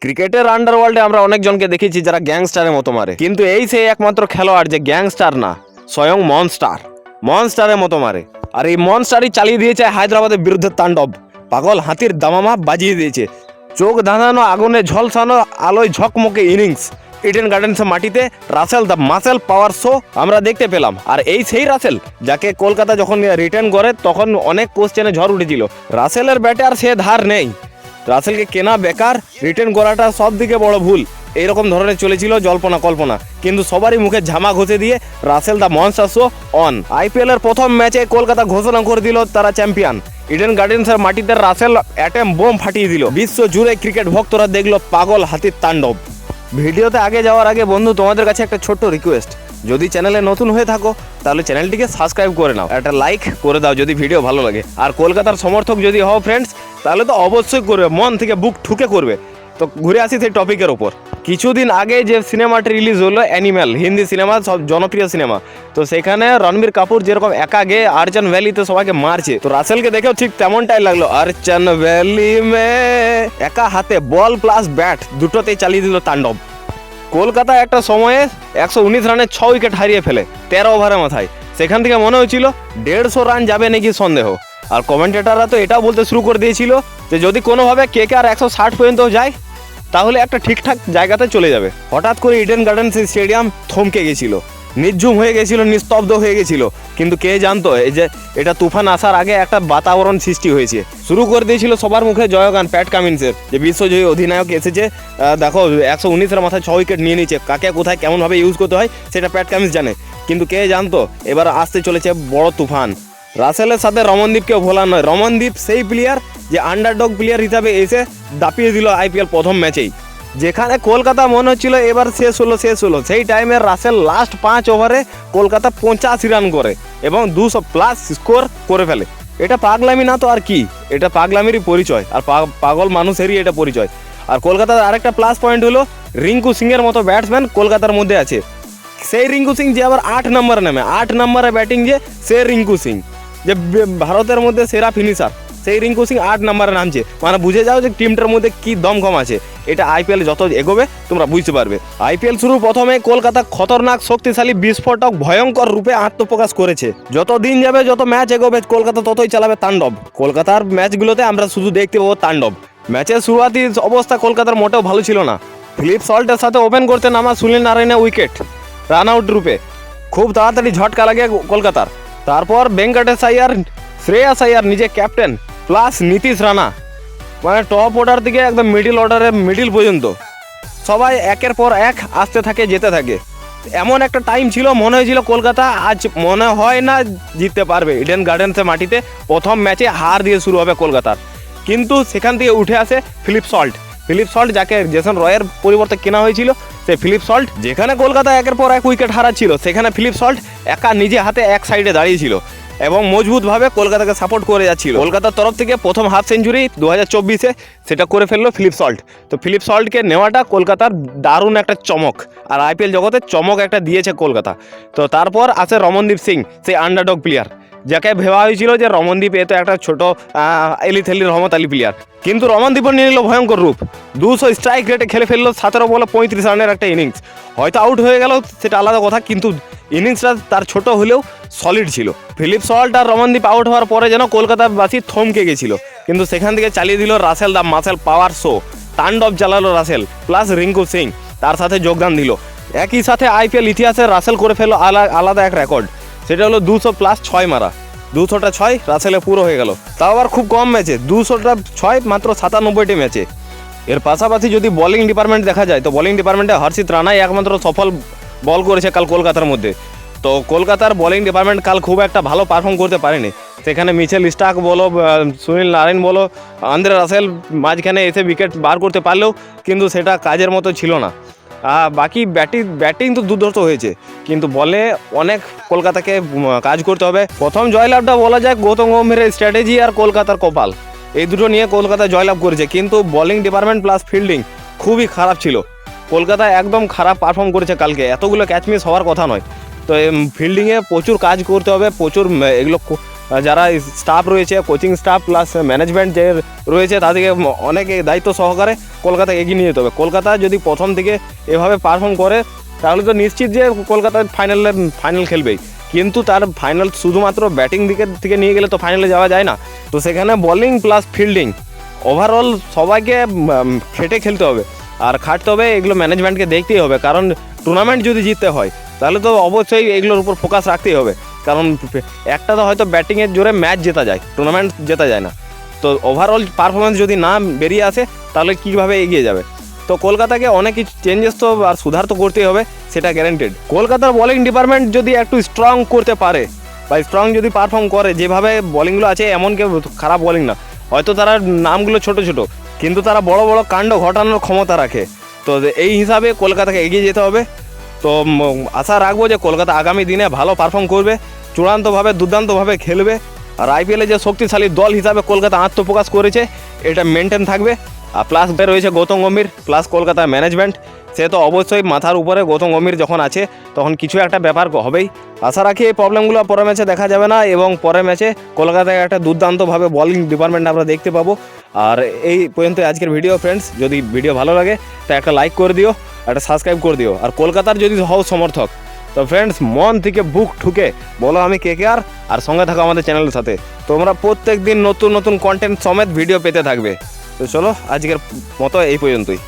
ক্রিকেটের আন্ডারওয়ার্ল্ডে আমরা অনেকজনকে দেখেছি যারা গ্যাংস্টারের মতো মারে, কিন্তু এই সেই একমাত্র খেলোয়াড় যে গ্যাংস্টার না, স্বয়ং মনস্টারের মতো মারে। আর এই মনস্টারই চালিয়ে দিয়েছে হায়দ্রাবাদের বিরুদ্ধে তাণ্ডব। পাগল হাতির দামামা বাজিয়ে দিয়েছে। চোখ ধাঁধানো, আগুনে ঝলসানো, আলোয় ঝকমকে ইনিংস ইডেন গার্ডেন্সের মাটিতে Russell the muscle power show আমরা দেখতে পেলাম। আর এই সেই রাসেল যাকে কলকাতা যখন রিটার্ন করে তখন অনেক কোশ্চেনে ঝড় উঠেছিল। রাসেলের ব্যাটে আর সে ধার নেই, রাসেলকে কেনা বেকার, রিটার্ন করাটা সব দিকে বড় ভুল, এইরকম ধরনের চলেছিল জল্পনা কল্পনা। কিন্তু সবারই মুখে ঝামা ঘষে দিয়ে Russell the monster show on. IPL এর প্রথম ম্যাচে কলকাতা ঘোষণা করে দিল তারা চ্যাম্পিয়ন। ইডেন গার্ডেন্সের মাটিতে রাসেল অ্যাটেম বোম ফাটিয়ে দিল। বিশ্ব জুড়ে ক্রিকেট ভক্তরা দেখলো পাগল হাতির তাণ্ডব। ভিডিওতে আগে যাওয়ার আগে বন্ধু, তোমাদের কাছে একটা ছোট্ট রিকোয়েস্ট, যদি চ্যানেলে নতুন হয়ে থাকো তাহলে চ্যানেলটিকে সাবস্ক্রাইব করে নাও, একটা লাইক করে দাও যদি ভিডিও ভালো লাগে। আর কলকাতার সমর্থক যদি হও ফ্রেন্ডস, তাহলে তো অবশ্যই করবে, মন থেকে বুক ঠুকে করবে। তো ঘুরে আসি সেই টপিকের ওপর। কিছুদিন আগে যে সিনেমাটি রিলিজ হলো অ্যানিম্যাল, হিন্দি সিনেমা, সব জনপ্রিয় সিনেমা, তো সেখানে রণবীর কাপুর যেরকম একা গে আর্চন ভ্যালিতে সবাইকে মারছে, তো রাসেলকে দেখেও ঠিক তেমনটাই লাগলো। আর্চন ভ্যালি মে একা হাতে বল প্লাস ব্যাট দুটোতেই চালিয়ে দিল তাণ্ডব। কলকাতা একটা সময়ে 119 রানে 6 উইকেট হারিয়ে ফেলে 13 ওভারের মাথায়। সেখান থেকে মনে হয়েছিল 150 রান যাবে নাকি সন্দেহ। আর কমেন্টেটাররা তো এটাও বলতে শুরু করে দিয়েছিল যে যদি কোনোভাবে কেকেআর 160 পর্যন্ত যায় তাহলে একটা ঠিকঠাক জায়গাতে চলে যাবে। হঠাৎ করে ইডেন গার্ডেন্স স্টেডিয়াম থমকে গেছিল, নির্ঝুম হয়ে গেছিল, নিস্তব্ধ হয়ে গেছিল। কিন্তু কে জানতো এই যে এটা তুফান আসার আগে একটা বাতাবরণ সৃষ্টি হয়েছে। শুরু করে দিয়েছিল সবার মুখে জয়গান প্যাট কামিন্সের, যে বিশ্বজয়ী অধিনায়ক এসেছে, দেখো 119-এর মাথায় 6 উইকেট নিয়ে নিচ্ছে, কাকে কোথায় কেমনভাবে ইউজ করতে হয় সেটা প্যাট কামিন্স জানে। কিন্তু কে জানতো এবার আসতে চলেছে বড় তুফান। রাসেলের সাথে রমনদীপকেও ভোলা নয়। রমনদীপ সেই প্লেয়ার যে আন্ডারডগ প্লেয়ার হিসাবে এসে দাপিয়ে দিল আইপিএল প্রথম ম্যাচেই। যেখানে কলকাতা মনে হচ্ছিল এবার শেষ হলো, সেই টাইমে রাসেল লাস্ট 5 ওভারে কলকাতা 85 রান করে এবং 200+ স্কোর করে ফেলে। এটা পাগলামি না তো আর কি, এটা পাগলামিরই পরিচয়, আর পাগল মানুষেরই এটা পরিচয়। আর কলকাতার আরেকটা প্লাস পয়েন্ট হলো রিঙ্কু সিংয়ের মতো ব্যাটসম্যান কলকাতার মধ্যে আছে। সেই রিঙ্কু সিং যে আবার 8 নম্বরে নামে, 8 নম্বরে ব্যাটিং যে সে রিঙ্কু সিং, যে ভারতের মধ্যে সেরা ফিনিশার, সেই রিঙ্কু সিং 8 নম্বরে নামছে। মানে বুঝে যাও যে টিমটার মধ্যে কি দমখম আছে। এটা আইপিএল যত এগোবে তোমরা বুঝতে পারবে। আইপিএল শুরু প্রথমে কলকাতা খতরনাক, শক্তিশালী, বিস্ফোরক, ভয়ঙ্কর রূপে আত্মপ্রকাশ করেছে। যত দিন যাবে, যত ম্যাচ এগোবে, কলকাতা ততই চালাবে তাণ্ডব। কলকাতার ম্যাচগুলোতে আমরা শুধু দেখতে পাবো তাণ্ডব। ম্যাচের শুরুয়াতি অবস্থা কলকাতার মোটেও ভালো ছিল না। ফিলিপ সল্টের সাথে ওপেন করতে নামা সুনীল নারায়ণের উইকেট রান আউট রূপে খুব তাড়াতাড়ি ঝটকা লাগে কলকাতার। তারপর ভেঙ্কটেশ আইয়ার, শ্রেয়াস আইয়ার নিজে ক্যাপ্টেন, প্লাস নীতিশ রানা, মানে টপ অর্ডার থেকে একদম মিডিল অর্ডারের মিডিল পর্যন্ত সবাই একের পর এক আসতে থাকে, যেতে থাকে। এমন একটা টাইম ছিল মনে হয়েছিল কলকাতা আজ মনে হয় না জিততে পারবে। ইডেন গার্ডেন্সের মাটিতে প্রথম ম্যাচে হার দিয়ে শুরু হবে কলকাতার। কিন্তু সেখান থেকে উঠে আসে ফিলিপ সল্ট যাকে জেসন রয়ের পরিবর্তে কেনা হয়েছিল, সেই ফিলিপ সল্ট। যেখানে কলকাতা একের পর এক উইকেট হারাচ্ছিল সেখানে ফিলিপ সল্ট একা নিজে হাতে এক সাইডে দাঁড়িয়েছিল এবং মজবুতভাবে কলকাতাকে সাপোর্ট করে যাচ্ছিল। কলকাতার তরফ থেকে প্রথম হাফ সেঞ্চুরি 2024-এ সেটা করে ফেললো ফিলিপ সল্ট। তো ফিলিপ সল্টকে নেওয়াটা কলকাতার দারুণ একটা চমক, আর আইপিএল জগতে চমক একটা দিয়েছে কলকাতা। তো তারপর আসে রমনদীপ সিং, সেই আন্ডারডগ প্লেয়ার, যাকে ভাবা হয়েছিল যে রমনদীপ এ তো একটা ছোট এলিথেলি রহমত আলী প্লেয়ার, কিন্তু রমনদীপও নিয়ে নিল ভয়ঙ্কর রূপ। 200 স্ট্রাইক রেটে খেলে ফেললো 17 বলে 35 রানের একটা ইনিংস। হয়তো আউট হয়ে গেল সেটা আলাদা কথা, কিন্তু ইনিংসটা তার ছোট হলেও সলিড ছিল। ফিলিপ সল্ট আর রমনদীপ আউট হওয়ার পরে যেন কলকাতাবাসী থমকে গেছিল, কিন্তু সেখান থেকে চালিয়ে দিল Russell the muscle power show. তাণ্ডব চালালো রাসেল, প্লাস রিঙ্কু সিং তার সাথে যোগদান দিল। একই সাথে আইপিএল ইতিহাসে রাসেল করে ফেললো আলাদা এক রেকর্ড, সেটা হলো 200+6 মারা। 200টা 6 রাসেলে পুরো হয়ে গেল, তাও আবার খুব কম ম্যাচে। 200টা 6 মাত্র 97টি ম্যাচে। এর পাশাপাশি যদি বোলিং ডিপার্টমেন্ট দেখা যায়, তো বোলিং ডিপার্টমেন্টে হর্ষিত রানাই একমাত্র সফল বল করেছে কাল কলকাতার মধ্যে। তো কলকাতার বোলিং ডিপার্টমেন্ট কাল খুব একটা ভালো পারফর্ম করতে পারেনি। সেখানে মিচেল স্টার্ক বলো, সুনীল নারায়ণ বলো, আন্দ্রে রাসেল মাঝখানে এসে উইকেট বার করতে পারলেও কিন্তু সেটা কাজের মতো ছিল না। বাকি ব্যাটিং তো দুর্ধর্ষ হয়েছে, কিন্তু বলে অনেক কলকাতাকে কাজ করতে হবে। প্রথম জয়লাভটা বলা যায় গৌতম গম্ভীরের স্ট্র্যাটেজি আর কলকাতার কপাল, এই দুটো নিয়ে কলকাতা জয়লাভ করেছে। কিন্তু বোলিং ডিপার্টমেন্ট প্লাস ফিল্ডিং খুবই খারাপ ছিল। কলকাতা একদম খারাপ পারফর্ম করেছে কালকে, এতগুলো ক্যাচ মিস হওয়ার কথা নয়। তো ফিল্ডিংয়ে প্রচুর কাজ করতে হবে, প্রচুর এগুলো যারা স্টাফ রয়েছে, কোচিং স্টাফ প্লাস ম্যানেজমেন্ট যে রয়েছে, তাদেরকে অনেক দায়িত্ব সহকারে কলকাতা এগিয়ে নিয়ে যেতে হবে। কলকাতা যদি প্রথম থেকে এভাবে পারফর্ম করে তাহলে তো নিশ্চিত যে কলকাতা ফাইনাল খেলবেই। কিন্তু তার ফাইনাল শুধুমাত্র ব্যাটিং দিকের থেকে নিয়ে গেলে তো ফাইনালে যাওয়া যায় না। তো সেখানে বোলিং প্লাস ফিল্ডিং ওভারঅল সবাইকে খেটে খেলতে হবে আর খাটতে হবে। এগুলো ম্যানেজমেন্টকে দেখতেই হবে, কারণ টুর্নামেন্ট যদি জিততে হয় তাহলে তো অবশ্যই এগুলোর উপর ফোকাস রাখতেই হবে। কারণ একটা তো হয়তো ব্যাটিংয়ের জোরে ম্যাচ জেতা যায়, টুর্নামেন্ট জেতা যায় না। তো ওভারঅল পারফরমেন্স যদি না বেরিয়ে আসে তাহলে কীভাবে এগিয়ে যাবে। তো কলকাতাকে অনেক কিছু চেঞ্জেস তো আর সুধার তো করতেই হবে, সেটা গ্যারেন্টেড। কলকাতার বোলিং ডিপার্টমেন্ট যদি একটু স্ট্রং করতে পারে বা স্ট্রং যদি পারফর্ম করে, যেভাবে বোলিংগুলো আছে এমন কেউ খারাপ বোলিং না, হয়তো তারা নামগুলো ছোট ছোট কিন্তু তারা বড় বড় কাণ্ড ঘটানোর ক্ষমতা রাখে। তো এই হিসাবে কলকাতাকে এগিয়ে যেতে হবে। তো আশা রাখবো যে কলকাতা আগামী দিনে ভালো পারফর্ম করবে, চূড়ান্তভাবে দুর্দান্তভাবে খেলবে। আর আইপিএলে যে শক্তিশালী দল হিসাবে কলকাতা আত্মপ্রকাশ করেছে এটা মেনটেন থাকবে। আর প্লাস রয়েছে গৌতম গম্ভীর প্লাস কলকাতার ম্যানেজমেন্ট, সে তো অবশ্যই মাথার উপরে গৌতম গম্ভীর যখন আছে তখন কিছু একটা ব্যাপার হবেই। আশা রাখি এই প্রবলেমগুলো পরের ম্যাচে দেখা যাবে না এবং পরের ম্যাচে কলকাতায় একটা দুর্দান্তভাবে বোলিং ডিপার্টমেন্ট আমরা দেখতে পাবো। আর এই পর্যন্ত আজকের ভিডিও ফ্রেন্ডস, যদি ভিডিও ভালো লাগে তা একটা লাইক করে দিও, একটা সাবস্ক্রাইব করে দিও। আর কলকাতার যদি হও সমর্থক তো ফ্রেন্ডস মন থেকে বুক ঠুকে বলো আমি কেকেআর, আর সঙ্গে থাকো আমাদের চ্যানেলের সাথে। তোমরা প্রত্যেক দিন নতুন নতুন কন্টেন্ট সমেত ভিডিও পেতে থাকবে। তো চলো আজকের মতো এই পর্যন্তই।